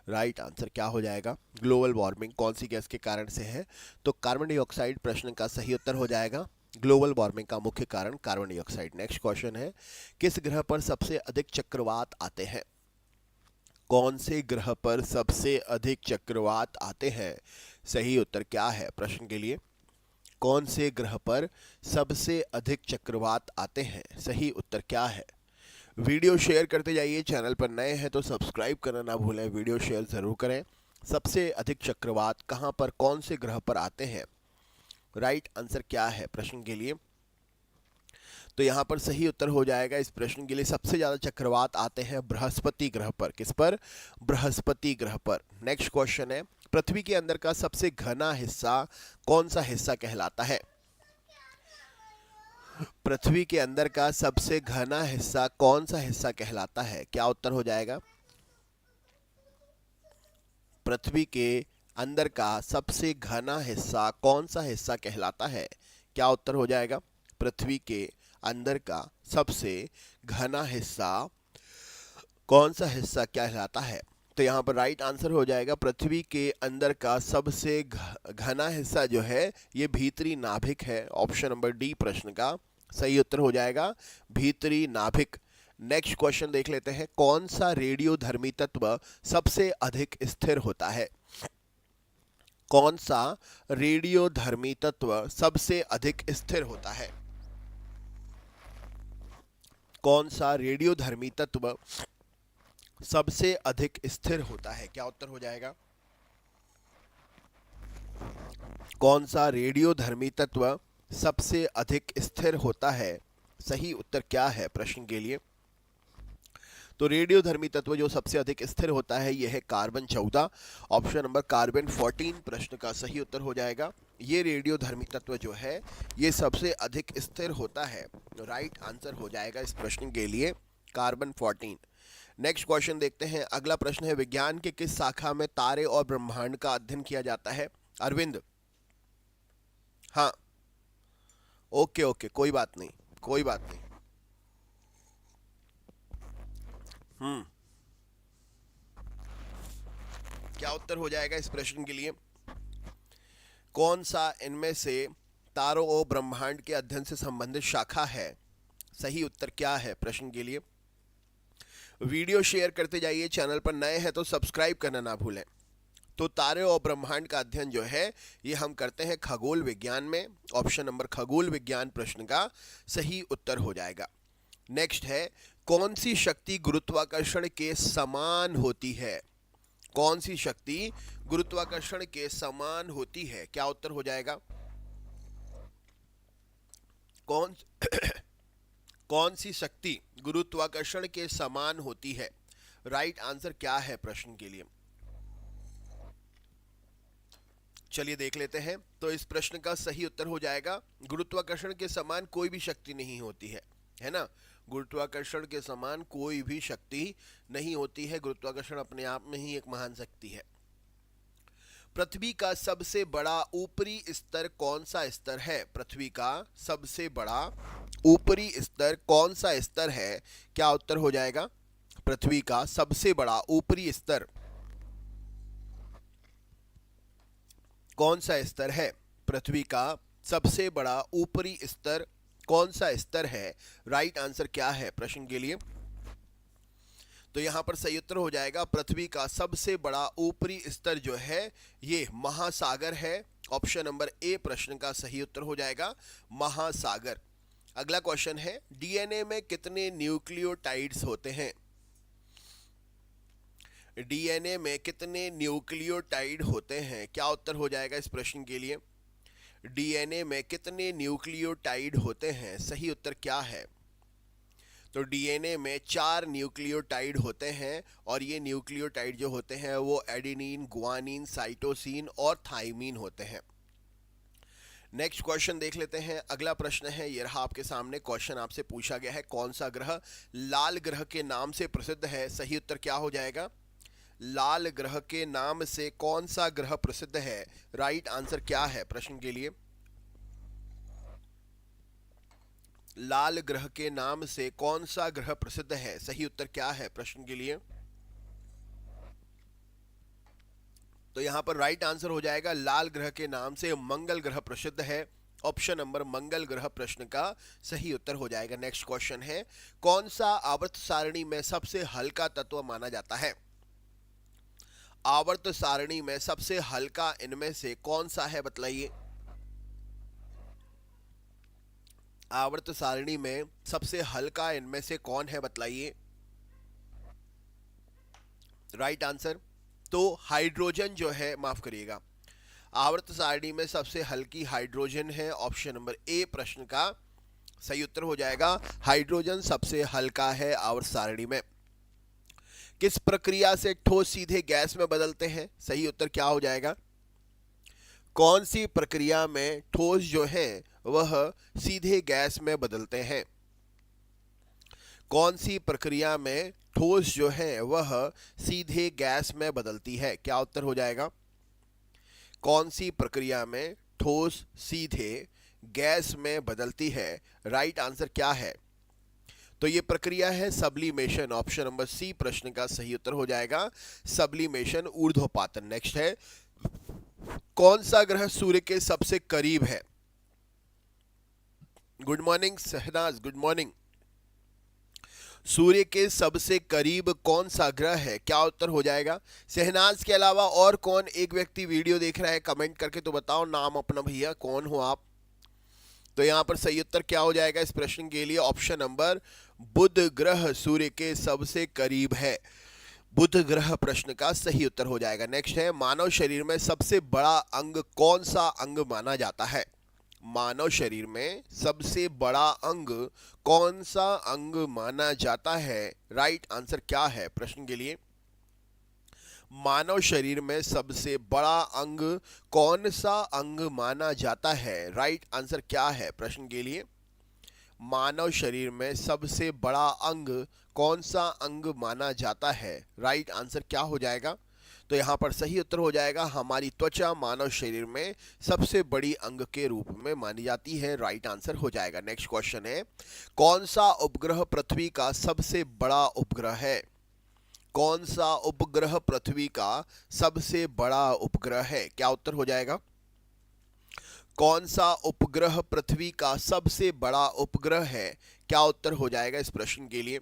राइट आंसर क्या हो जाएगा? ग्लोबल वार्मिंग कौन सी गैस के कारण से है? तो कार्बन डाइऑक्साइड प्रश्न का सही उत्तर हो जाएगा। ग्लोबल वार्मिंग का मुख्य कारण कार्बन डाइऑक्साइड। नेक्स्ट क्वेश्चन है, किस ग्रह पर सबसे अधिक चक्रवात आते हैं? कौन से ग्रह पर सबसे अधिक चक्रवात आते हैं? सही उत्तर क्या है प्रश्न के लिए? कौन से ग्रह पर सबसे अधिक चक्रवात आते हैं? सही उत्तर क्या है? वीडियो शेयर करते जाइए, चैनल पर नए हैं तो सब्सक्राइब करना ना भूलें, वीडियो शेयर ज़रूर करें। सबसे अधिक चक्रवात कहां पर, कौन से ग्रह पर आते हैं? राइट आंसर क्या है प्रश्न के लिए? तो यहां पर सही उत्तर हो जाएगा इस प्रश्न के लिए, सबसे ज़्यादा चक्रवात आते हैं बृहस्पति ग्रह पर। किस पर? बृहस्पति ग्रह पर। नेक्स्ट क्वेश्चन है, पृथ्वी के अंदर का सबसे घना हिस्सा कौन सा हिस्सा कहलाता है? पृथ्वी के अंदर का सबसे घना हिस्सा कौन सा हिस्सा कहलाता है? क्या उत्तर हो जाएगा? पृथ्वी के अंदर का सबसे घना हिस्सा कौन सा हिस्सा कहलाता है? क्या उत्तर हो जाएगा? पृथ्वी के अंदर का सबसे घना हिस्सा कौन सा हिस्सा कहलाता है? तो यहाँ पर राइट आंसर हो जाएगा, पृथ्वी के अंदर का सबसे घना हिस्सा जो है ये भीतरी नाभिक है। ऑप्शन नंबर डी प्रश्न का सही उत्तर हो जाएगा, भीतरी नाभिक। नेक्स्ट क्वेश्चन देख लेते हैं, कौन सा रेडियोधर्मी तत्व सबसे अधिक स्थिर होता है? कौन सा रेडियोधर्मी तत्व सबसे अधिक स्थिर होता है? कौन सा रेडियोधर्मी तत्व सबसे अधिक स्थिर होता है? क्या उत्तर हो जाएगा? कौन सा रेडियोधर्मी तत्व सबसे अधिक स्थिर होता है? सही उत्तर क्या है प्रश्न के लिए? तो रेडियोधर्मी तत्व जो सबसे अधिक स्थिर होता है यह है कार्बन 14। ऑप्शन नंबर कार्बन 14 प्रश्न का सही उत्तर हो जाएगा। ये रेडियोधर्मी तत्व जो है ये सबसे अधिक स्थिर होता है। राइट आंसर हो जाएगा इस प्रश्न के लिए कार्बन 14। नेक्स्ट क्वेश्चन देखते हैं। अगला प्रश्न है, विज्ञान के किस शाखा में तारे और ब्रह्मांड का अध्ययन किया जाता है? अरविंद, हाँ, ओके ओके, कोई बात नहीं, कोई बात नहीं। क्या उत्तर हो जाएगा इस प्रश्न के लिए? कौन सा इनमें से तारों और ब्रह्मांड के अध्ययन से संबंधित शाखा है? सही उत्तर क्या है प्रश्न के लिए? वीडियो शेयर करते जाइए, चैनल पर नए हैं तो सब्सक्राइब करना ना भूलें। तो तारे और ब्रह्मांड का अध्ययन जो है ये हम करते हैं खगोल विज्ञान में। ऑप्शन नंबर खगोल विज्ञान प्रश्न का सही उत्तर हो जाएगा। नेक्स्ट है, कौन सी शक्ति गुरुत्वाकर्षण के समान होती है? कौन सी शक्ति गुरुत्वाकर्षण के समान होती है? क्या उत्तर हो जाएगा? कौन सी शक्ति गुरुत्वाकर्षण के समान होती है? राइट आंसर क्या है प्रश्न के लिए? चलिए देख लेते हैं। तो इस प्रश्न का सही उत्तर हो जाएगा, गुरुत्वाकर्षण के समान कोई भी शक्ति नहीं होती है ना। गुरुत्वाकर्षण के समान कोई भी शक्ति नहीं होती है। गुरुत्वाकर्षण अपने आप में ही एक महान शक्ति है। पृथ्वी का सबसे बड़ा ऊपरी स्तर कौन सा स्तर है? पृथ्वी का सबसे बड़ा ऊपरी स्तर कौन सा स्तर है? क्या उत्तर हो जाएगा? पृथ्वी का सबसे बड़ा ऊपरी स्तर कौन सा स्तर है? पृथ्वी का सबसे बड़ा ऊपरी स्तर कौन सा स्तर है? राइट आंसर क्या है प्रश्न के लिए? तो यहां पर सही उत्तर हो जाएगा, पृथ्वी का सबसे बड़ा ऊपरी स्तर जो है ये महासागर है। ऑप्शन नंबर ए प्रश्न का सही उत्तर हो जाएगा, महासागर। अगला क्वेश्चन है, डीएनए में कितने न्यूक्लियोटाइड्स होते हैं? डीएनए में कितने न्यूक्लियोटाइड होते हैं? क्या उत्तर हो जाएगा इस प्रश्न के लिए? डीएनए में कितने न्यूक्लियोटाइड होते हैं? सही उत्तर क्या है? तो डीएनए में 4 न्यूक्लियोटाइड होते हैं और ये न्यूक्लियोटाइड जो होते हैं वो एडेनिन, गुआनिन, साइटोसिन और थाइमिन होते हैं। नेक्स्ट क्वेश्चन देख लेते हैं। अगला प्रश्न है, ये रहा आपके सामने क्वेश्चन। आपसे पूछा गया है कौन सा ग्रह लाल ग्रह के नाम से प्रसिद्ध है? सही उत्तर क्या हो जाएगा? लाल ग्रह के नाम से कौन सा ग्रह प्रसिद्ध है? राइट आंसर क्या है प्रश्न के लिए? लाल ग्रह के नाम से कौन सा ग्रह प्रसिद्ध है? सही उत्तर क्या है प्रश्न के लिए? तो यहां पर राइट आंसर हो जाएगा, लाल ग्रह के नाम से मंगल ग्रह प्रसिद्ध है। ऑप्शन नंबर मंगल ग्रह प्रश्न का सही उत्तर हो जाएगा। नेक्स्ट क्वेश्चन है, कौन सा आवर्त सारणी में सबसे हल्का तत्व माना जाता है? आवर्त सारणी में सबसे हल्का इनमें से कौन सा है, बतलाइए। आवर्त सारणी में सबसे हल्का इनमें से कौन है, बतलाइए। राइट आंसर तो हाइड्रोजन जो है, माफ करिएगा, आवर्त सारणी में सबसे हल्की हाइड्रोजन है। ऑप्शन नंबर ए प्रश्न का सही उत्तर हो जाएगा, हाइड्रोजन सबसे हल्का है आवर्त सारणी में। किस प्रक्रिया से ठोस सीधे गैस में बदलते हैं? सही उत्तर क्या हो जाएगा? कौन सी प्रक्रिया में ठोस जो है वह सीधे गैस में बदलते हैं? कौन सी प्रक्रिया में ठोस जो है वह सीधे गैस में बदलती है? क्या उत्तर हो जाएगा? कौन सी प्रक्रिया में ठोस सीधे गैस में बदलती है? राइट आंसर क्या है? तो ये प्रक्रिया है सब्लिमेशन। ऑप्शन नंबर सी प्रश्न का सही उत्तर हो जाएगा, सब्लिमेशन, ऊर्ध्वपातन। नेक्स्ट है, कौन सा ग्रह सूर्य के सबसे करीब है? Good morning Shahnaz, good morning. सूर्य के सबसे करीब कौन सा ग्रह है? क्या उत्तर हो जाएगा? शहनाज के अलावा और कौन एक व्यक्ति वीडियो देख रहा है? कमेंट करके तो बताओ नाम अपना भैया, कौन हो आप। तो यहां पर सही उत्तर क्या हो जाएगा इस प्रश्न के लिए? ऑप्शन नंबर बुध ग्रह सूर्य के सबसे करीब है। बुध ग्रह प्रश्न का सही उत्तर हो जाएगा। नेक्स्ट है, मानव शरीर में सबसे बड़ा अंग कौन सा अंग माना जाता है? मानव शरीर में सबसे बड़ा अंग कौन सा अंग माना जाता है? राइट आंसर क्या है प्रश्न के लिए? मानव शरीर में सबसे बड़ा अंग कौन सा अंग माना जाता है? राइट आंसर क्या है प्रश्न के लिए? मानव शरीर में सबसे बड़ा अंग कौन सा अंग माना जाता है? राइट आंसर क्या हो जाएगा? तो यहाँ पर सही उत्तर हो जाएगा, हमारी त्वचा मानव शरीर में सबसे बड़ी अंग के रूप में मानी जाती है। राइट आंसर हो जाएगा। नेक्स्ट क्वेश्चन है, कौन सा उपग्रह पृथ्वी का सबसे बड़ा उपग्रह है? कौन सा उपग्रह पृथ्वी का सबसे बड़ा उपग्रह है? क्या उत्तर हो जाएगा? कौन सा उपग्रह पृथ्वी का सबसे बड़ा उपग्रह है? क्या उत्तर हो जाएगा इस प्रश्न के लिए?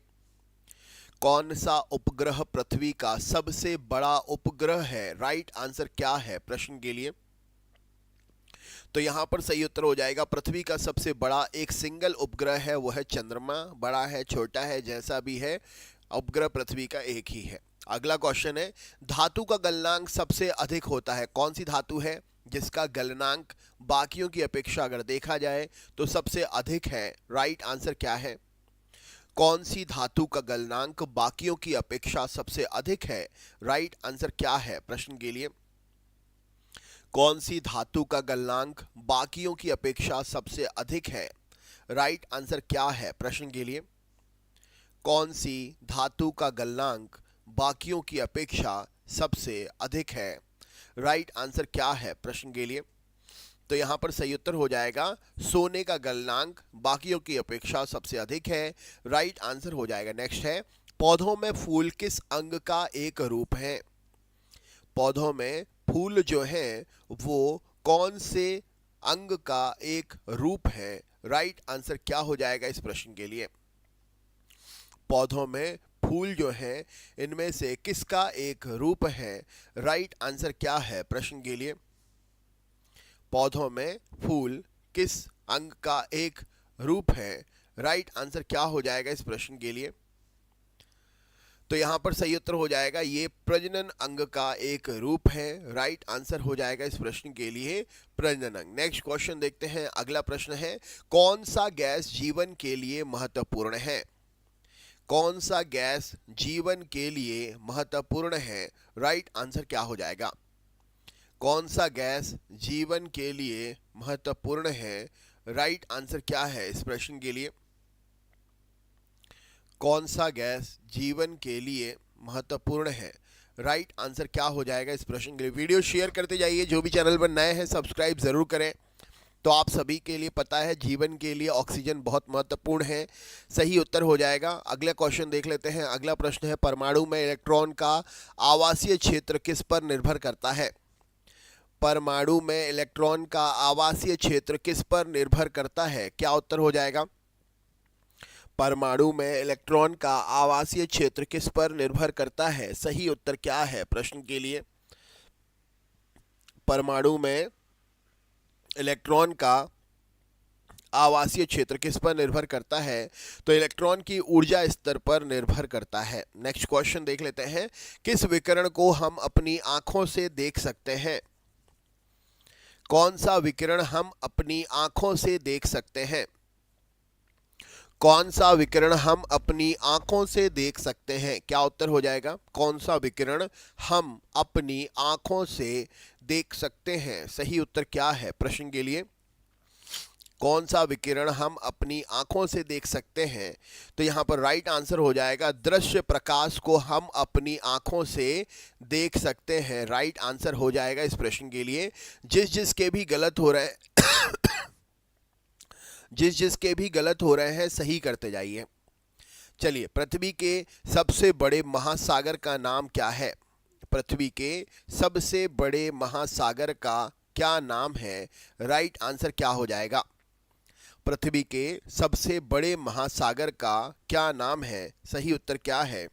कौन सा उपग्रह पृथ्वी का सबसे बड़ा उपग्रह है? राइट आंसर क्या है प्रश्न के लिए? तो यहां पर सही उत्तर हो जाएगा पृथ्वी का सबसे बड़ा एक सिंगल उपग्रह है, वो है चंद्रमा। बड़ा है छोटा है जैसा भी है, उपग्रह पृथ्वी का एक ही है। अगला क्वेश्चन है, धातु का गलनांक सबसे अधिक होता है? कौन सी धातु है जिसका गलनांक बाकियों की अपेक्षा अगर देखा जाए तो सबसे अधिक है? राइट आंसर क्या है? कौन सी धातु का गलनांक बाकियों की अपेक्षा सबसे अधिक है? राइट आंसर क्या है प्रश्न के लिए? कौन सी धातु का गलनांक बाकियों की अपेक्षा सबसे अधिक है? राइट आंसर क्या है प्रश्न के लिए? कौन सी धातु का गलनांक बाकियों की अपेक्षा सबसे अधिक है? राइट आंसर क्या है प्रश्न के लिए? तो यहां पर सही उत्तर हो जाएगा सोने का गलनांक बाकियों की अपेक्षा सबसे अधिक है। राइट आंसर हो जाएगा। नेक्स्ट है, पौधों में फूल किस अंग का एक रूप है? पौधों में फूल जो है वो कौन से अंग का एक रूप है? राइट आंसर क्या हो जाएगा इस प्रश्न के लिए? पौधों में फूल जो है इनमें से किसका एक रूप है? राइट आंसर क्या है प्रश्न के लिए? पौधों में फूल किस अंग का एक रूप है? राइट आंसर क्या हो जाएगा इस प्रश्न के लिए? तो यहां पर सही उत्तर हो जाएगा ये प्रजनन अंग का एक रूप है। राइट आंसर हो जाएगा इस प्रश्न के लिए प्रजनन अंग। नेक्स्ट क्वेश्चन देखते हैं। अगला प्रश्न है, कौन सा गैस जीवन के लिए महत्वपूर्ण है? कौन सा गैस जीवन के लिए महत्वपूर्ण है? राइट आंसर क्या हो जाएगा? कौन सा गैस जीवन के लिए महत्वपूर्ण है? राइट आंसर क्या है इस प्रश्न के लिए? कौन सा गैस जीवन के लिए महत्वपूर्ण है? राइट आंसर क्या हो जाएगा इस प्रश्न के लिए? वीडियो शेयर करते जाइए, जो भी चैनल पर नए हैं सब्सक्राइब जरूर करें। तो आप सभी के लिए पता है जीवन के लिए ऑक्सीजन बहुत महत्वपूर्ण है। सही उत्तर हो जाएगा। अगला क्वेश्चन देख लेते हैं। अगला प्रश्न है, परमाणु में इलेक्ट्रॉन का आवासीय क्षेत्र किस पर निर्भर करता है? परमाणु में इलेक्ट्रॉन का आवासीय क्षेत्र किस पर निर्भर करता है? क्या उत्तर हो जाएगा? परमाणु में इलेक्ट्रॉन का आवासीय क्षेत्र किस पर निर्भर करता है? सही उत्तर क्या है प्रश्न के लिए? परमाणु में इलेक्ट्रॉन का आवासीय क्षेत्र किस पर निर्भर करता है? तो इलेक्ट्रॉन की ऊर्जा स्तर पर निर्भर करता है। नेक्स्ट क्वेश्चन देख लेते हैं। किस विकिरण को हम अपनी आंखों से देख सकते हैं? कौन सा विकिरण हम अपनी आंखों से देख सकते हैं? कौन सा विकिरण हम अपनी आंखों से देख सकते हैं? क्या उत्तर हो जाएगा? कौन सा विकिरण हम अपनी आंखों से देख सकते हैं? सही उत्तर क्या है प्रश्न के लिए? कौन सा विकिरण हम अपनी आंखों से देख सकते हैं? तो यहां पर राइट आंसर हो जाएगा दृश्य प्रकाश को हम अपनी आंखों से देख सकते हैं। राइट आंसर हो जाएगा इस प्रश्न के लिए। जिसके भी गलत हो रहे हैं जिसके भी गलत हो रहे हैं सही करते जाइए। चलिए, पृथ्वी के सबसे बड़े महासागर का नाम क्या है? पृथ्वी के सबसे बड़े महासागर का क्या नाम है? राइट आंसर क्या हो जाएगा? पृथ्वी के सबसे बड़े महासागर का क्या नाम है? सही उत्तर क्या है?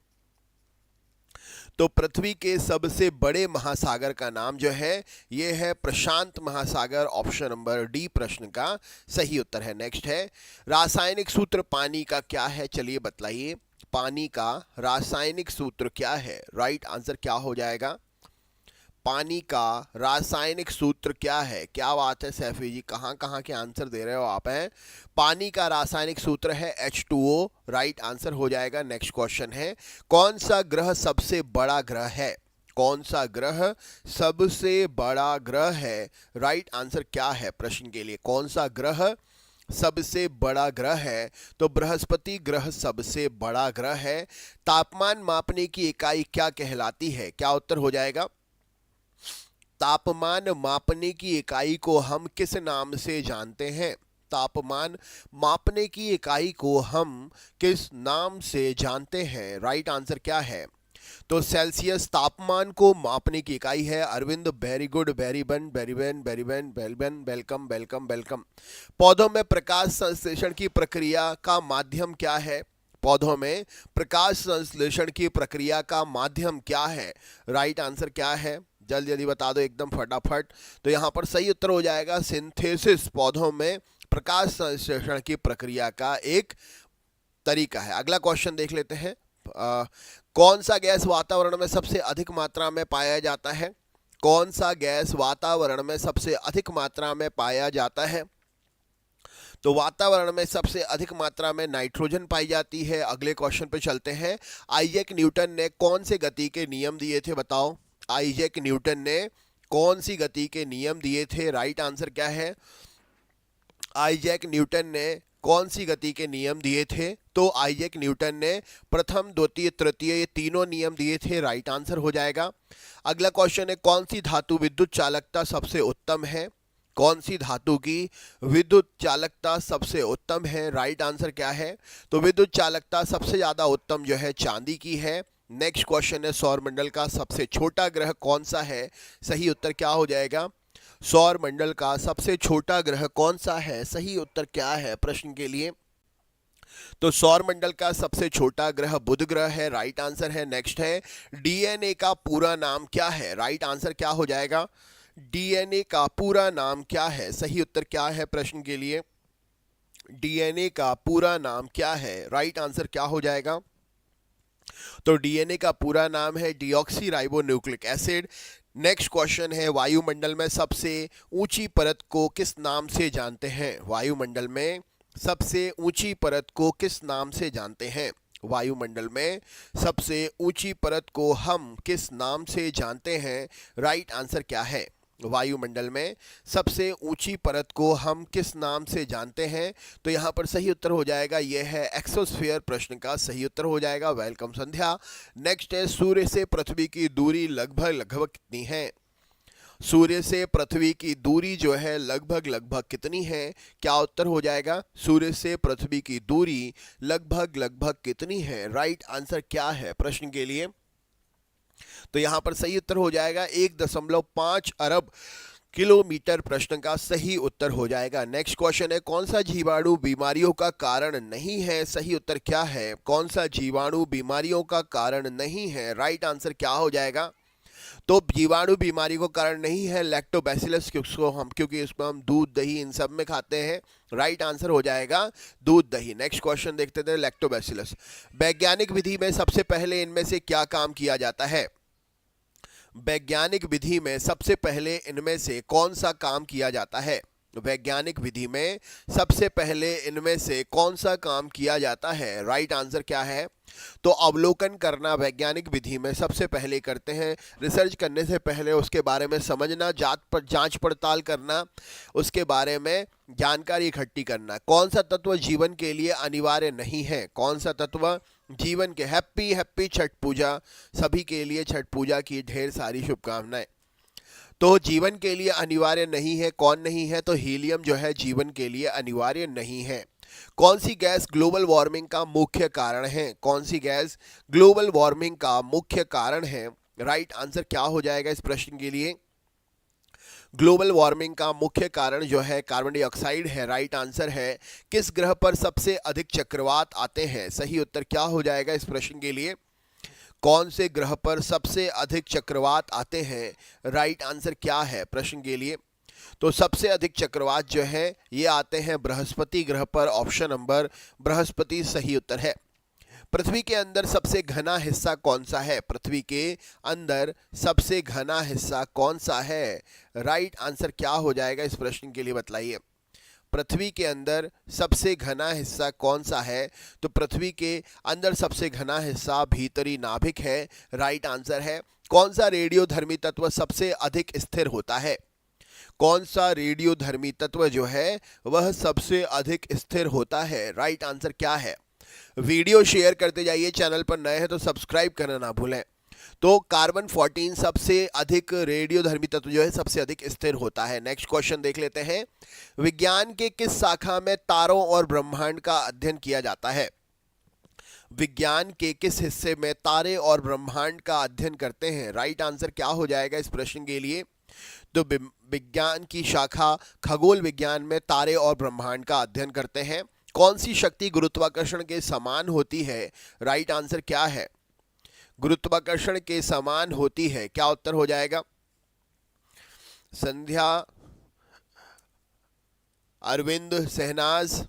तो पृथ्वी के सबसे बड़े महासागर का नाम जो है ये है प्रशांत महासागर। ऑप्शन नंबर डी प्रश्न का सही उत्तर है। नेक्स्ट है, रासायनिक सूत्र पानी का क्या है? चलिए बतलाइए, पानी का रासायनिक सूत्र क्या है? राइट आंसर क्या हो जाएगा? पानी का रासायनिक सूत्र क्या है? क्या बात है सैफी जी, कहाँ कहाँ के आंसर दे रहे हो आप हैं। पानी का रासायनिक सूत्र है H2O। राइट आंसर हो जाएगा। नेक्स्ट क्वेश्चन है, कौन सा ग्रह सबसे बड़ा ग्रह है? कौन सा ग्रह सबसे बड़ा ग्रह है? राइट आंसर क्या है प्रश्न के लिए? कौन सा ग्रह सबसे बड़ा ग्रह है? तो बृहस्पति ग्रह सबसे बड़ा ग्रह है। तापमान मापने की इकाई क्या कहलाती है? क्या उत्तर हो जाएगा? तापमान मापने की इकाई को हम किस नाम से जानते हैं? तापमान मापने की इकाई को हम किस नाम से जानते हैं? राइट आंसर क्या है? तो सेल्सियस तापमान को मापने की इकाई है। Arvind very good, welcome welcome welcome. पौधों में प्रकाश संश्लेषण की प्रक्रिया का माध्यम क्या है? पौधों में प्रकाश संश्लेषण की प्रक्रिया का माध्यम क्या है? राइट आंसर क्या है? जल्दी जल्दी बता दो एकदम फटाफट। तो यहाँ पर सही उत्तर हो जाएगा सिंथेसिस। पौधों में प्रकाश संश्लेषण की प्रक्रिया का एक तरीका है। अगला क्वेश्चन देख लेते हैं। कौन सा गैस वातावरण में सबसे अधिक मात्रा में पाया जाता है? कौन सा गैस वातावरण में सबसे अधिक मात्रा में पाया जाता है? तो वातावरण में सबसे अधिक मात्रा में नाइट्रोजन पाई जाती है। अगले क्वेश्चन पे चलते हैं। आइजैक न्यूटन ने कौन से गति के नियम दिए थे? बताओ, आइजैक न्यूटन ने कौन सी गति के नियम दिए थे? राइट आंसर क्या है? आइजैक न्यूटन ने कौन सी गति के नियम दिए थे? तो आइजैक न्यूटन ने प्रथम, द्वितीय, तृतीय, ये तीनों नियम दिए थे। राइट आंसर हो जाएगा। अगला क्वेश्चन है, कौन सी धातु विद्युत चालकता सबसे उत्तम है? कौन सी धातु की विद्युत चालकता सबसे उत्तम है? राइट आंसर क्या है? तो विद्युत चालकता सबसे ज्यादा उत्तम जो है चांदी की है। नेक्स्ट क्वेश्चन है, सौरमंडल का सबसे छोटा ग्रह कौन सा है? सही उत्तर क्या हो जाएगा? सौरमंडल का सबसे छोटा ग्रह कौन सा है? सही उत्तर क्या है प्रश्न के लिए? तो सौरमंडल का सबसे छोटा ग्रह बुध ग्रह है। राइट आंसर है। नेक्स्ट है, डीएनए का पूरा नाम क्या है? राइट आंसर क्या हो जाएगा? डीएनए का पूरा नाम क्या है? सही उत्तर क्या है प्रश्न के लिए? डीएनए का पूरा नाम क्या है? राइट आंसर क्या हो जाएगा? तो डीएनए का पूरा नाम है deoxy ribo nucleic acid. Next question है, वायुमंडल में सबसे ऊंची परत को किस नाम से जानते हैं? वायुमंडल में सबसे ऊंची परत को किस नाम से जानते हैं? वायुमंडल में सबसे ऊंची परत को हम किस नाम से जानते हैं? राइट आंसर क्या है? वायुमंडल में सबसे ऊंची परत को हम किस नाम से जानते हैं? तो यहाँ पर सही उत्तर हो जाएगा, यह है एक्सोस्फीयर। प्रश्न का सही उत्तर हो जाएगा। वेलकम संध्या। नेक्स्ट है, सूर्य से पृथ्वी की दूरी लगभग कितनी है? सूर्य से पृथ्वी की दूरी जो है लगभग कितनी है? क्या उत्तर हो जाएगा? सूर्य से पृथ्वी की दूरी लगभग कितनी है? राइट आंसर क्या है प्रश्न के लिए? तो यहां पर सही उत्तर हो जाएगा 1.5 अरब किलोमीटर। प्रश्न का सही उत्तर हो जाएगा। नेक्स्ट क्वेश्चन है, कौन सा जीवाणु बीमारियों का कारण नहीं है? सही उत्तर क्या है? कौन सा जीवाणु बीमारियों का कारण नहीं है? राइट आंसर क्या हो जाएगा? तो जीवाणु बीमारी को कारण नहीं है लैक्टोबैसिलस, क्योंकि इसको हम दूध, दही इन सब में खाते हैं। राइट आंसर हो जाएगा दूध, दही। नेक्स्ट क्वेश्चन देखते थे, लैक्टोबैसिलस। वैज्ञानिक विधि में सबसे पहले इनमें से क्या काम किया जाता है? वैज्ञानिक विधि में सबसे पहले इनमें से कौन सा काम किया जाता है? वैज्ञानिक विधि में सबसे पहले इनमें से कौन सा काम किया जाता है? राइट आंसर क्या है? तो अवलोकन करना वैज्ञानिक विधि में सबसे पहले करते हैं। रिसर्च करने से पहले उसके बारे में समझना, जांच पड़ताल करना, उसके बारे में जानकारी इकट्ठी करना। कौन सा तत्व जीवन के लिए अनिवार्य नहीं है? कौन सा तत्व जीवन के, हैप्पी छठ पूजा, सभी के लिए छठ पूजा की ढेर सारी शुभकामनाएं। तो जीवन के लिए अनिवार्य नहीं है, कौन नहीं है? तो हीलियम जो है जीवन के लिए अनिवार्य नहीं है। कौन सी गैस ग्लोबल वार्मिंग का मुख्य कारण है? कौन सी गैस ग्लोबल वार्मिंग का मुख्य कारण है? राइट आंसर क्या हो जाएगा इस प्रश्न के लिए? ग्लोबल वार्मिंग का मुख्य कारण जो है कार्बन डाइऑक्साइड है। राइट आंसर है। किस ग्रह पर सबसे अधिक चक्रवात आते हैं? सही उत्तर क्या हो जाएगा इस प्रश्न के लिए? कौन से ग्रह पर सबसे अधिक चक्रवात आते हैं? राइट आंसर क्या है प्रश्न के लिए? तो सबसे अधिक चक्रवात जो है ये आते हैं बृहस्पति ग्रह पर। ऑप्शन नंबर बृहस्पति सही उत्तर है। पृथ्वी के अंदर सबसे घना हिस्सा कौन सा है? पृथ्वी के अंदर सबसे घना हिस्सा कौन सा है? राइट आंसर क्या हो जाएगा इस प्रश्न के लिए बतलाइए। पृथ्वी के अंदर सबसे घना हिस्सा कौन सा है? तो पृथ्वी के अंदर सबसे घना हिस्सा भीतरी नाभिक है। राइट आंसर है। कौन सा रेडियोधर्मी तत्व सबसे अधिक स्थिर होता है? कौन सा रेडियोधर्मी तत्व जो है वह सबसे अधिक स्थिर होता है? राइट आंसर क्या है? वीडियो शेयर करते जाइए, चैनल पर नए हैं तो सब्सक्राइब करना ना भूलें। तो कार्बन 14 सबसे अधिक रेडियोधर्मी तत्व जो है सबसे अधिक स्थिर होता है। नेक्स्ट क्वेश्चन देख लेते हैं। विज्ञान के किस शाखा में तारों और ब्रह्मांड का अध्ययन किया जाता है? विज्ञान के किस हिस्से में तारे और ब्रह्मांड का अध्ययन करते हैं? राइट आंसर क्या हो जाएगा इस प्रश्न के लिए? तो विज्ञान की शाखा खगोल विज्ञान में तारे और ब्रह्मांड का अध्ययन करते हैं। कौन सी शक्ति गुरुत्वाकर्षण के समान होती है? राइट आंसर क्या है? गुरुत्वाकर्षण के समान होती है, क्या उत्तर हो जाएगा? संध्या, अरविंद, शहनाज,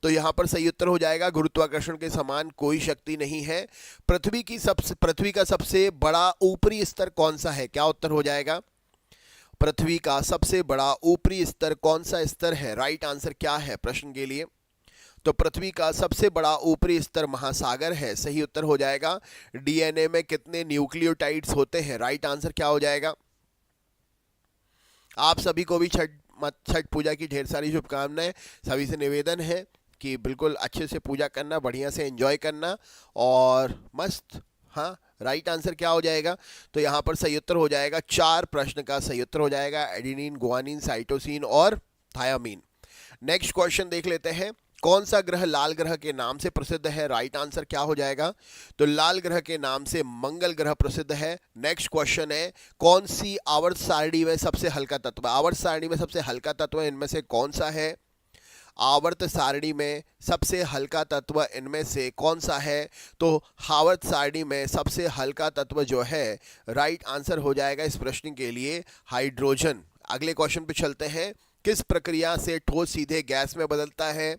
तो यहां पर सही उत्तर हो जाएगा गुरुत्वाकर्षण के समान कोई शक्ति नहीं है। पृथ्वी का सबसे बड़ा ऊपरी स्तर कौन सा है? क्या उत्तर हो जाएगा? पृथ्वी का सबसे बड़ा ऊपरी स्तर कौन सा स्तर है? राइट आंसर क्या है प्रश्न के लिए? तो पृथ्वी का सबसे बड़ा ऊपरी स्तर महासागर है, सही उत्तर हो जाएगा। डीएनए में कितने न्यूक्लियोटाइड्स होते हैं? राइट आंसर क्या हो जाएगा? आप सभी को भी छठ पूजा की ढेर सारी शुभकामनाएं। सभी से निवेदन है कि बिल्कुल अच्छे से पूजा करना, बढ़िया से एंजॉय करना और मस्त। हाँ, राइट आंसर क्या हो जाएगा? तो यहाँ पर सही उत्तर हो जाएगा 4 प्रश्न का सही उत्तर हो जाएगा एडेनिन, गुआनिन, साइटोसिन और थायामीन। नेक्स्ट क्वेश्चन देख लेते हैं। कौन सा ग्रह लाल ग्रह के नाम से प्रसिद्ध है? राइट आंसर क्या हो जाएगा? तो लाल ग्रह के नाम से मंगल ग्रह प्रसिद्ध है। नेक्स्ट क्वेश्चन है, कौन सी आवर्त सारणी में सबसे हल्का तत्व? आवर्त सारणी में सबसे हल्का तत्व इनमें से कौन सा है? आवर्त सारणी में सबसे हल्का तत्व इनमें से कौन सा है? तो आवर्त सारणी में सबसे हल्का तत्व जो है, राइट आंसर हो जाएगा इस प्रश्न के लिए हाइड्रोजन। अगले क्वेश्चन पे चलते हैं। किस प्रक्रिया से ठोस सीधे गैस में बदलता है?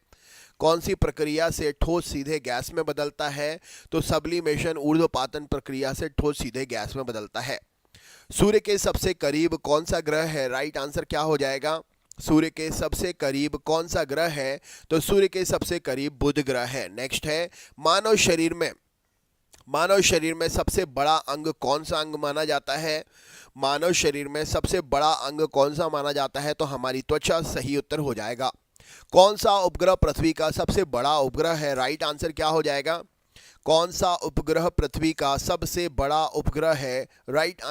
कौन सी प्रक्रिया से ठोस सीधे गैस में बदलता है? तो सब्लिमेशन, ऊर्ध्वपातन प्रक्रिया से ठोस सीधे गैस में बदलता है। सूर्य के सबसे करीब कौन सा ग्रह है? राइट आंसर क्या हो जाएगा? सूर्य के सबसे करीब कौन सा ग्रह है? तो सूर्य के सबसे करीब बुध ग्रह है। नेक्स्ट है, मानव शरीर में सबसे बड़ा अंग कौन सा अंग माना जाता है? मानव शरीर में सबसे बड़ा अंग कौन सा माना जाता है? तो हमारी त्वचा, सही उत्तर हो जाएगा। कौन सा उपग्रह पृथ्वी का सबसे बड़ा उपग्रह है? राइट आंसर क्या हो जाएगा? कौन सा उपग्रह पृथ्वी का सबसे बड़ा उपग्रह है? राइट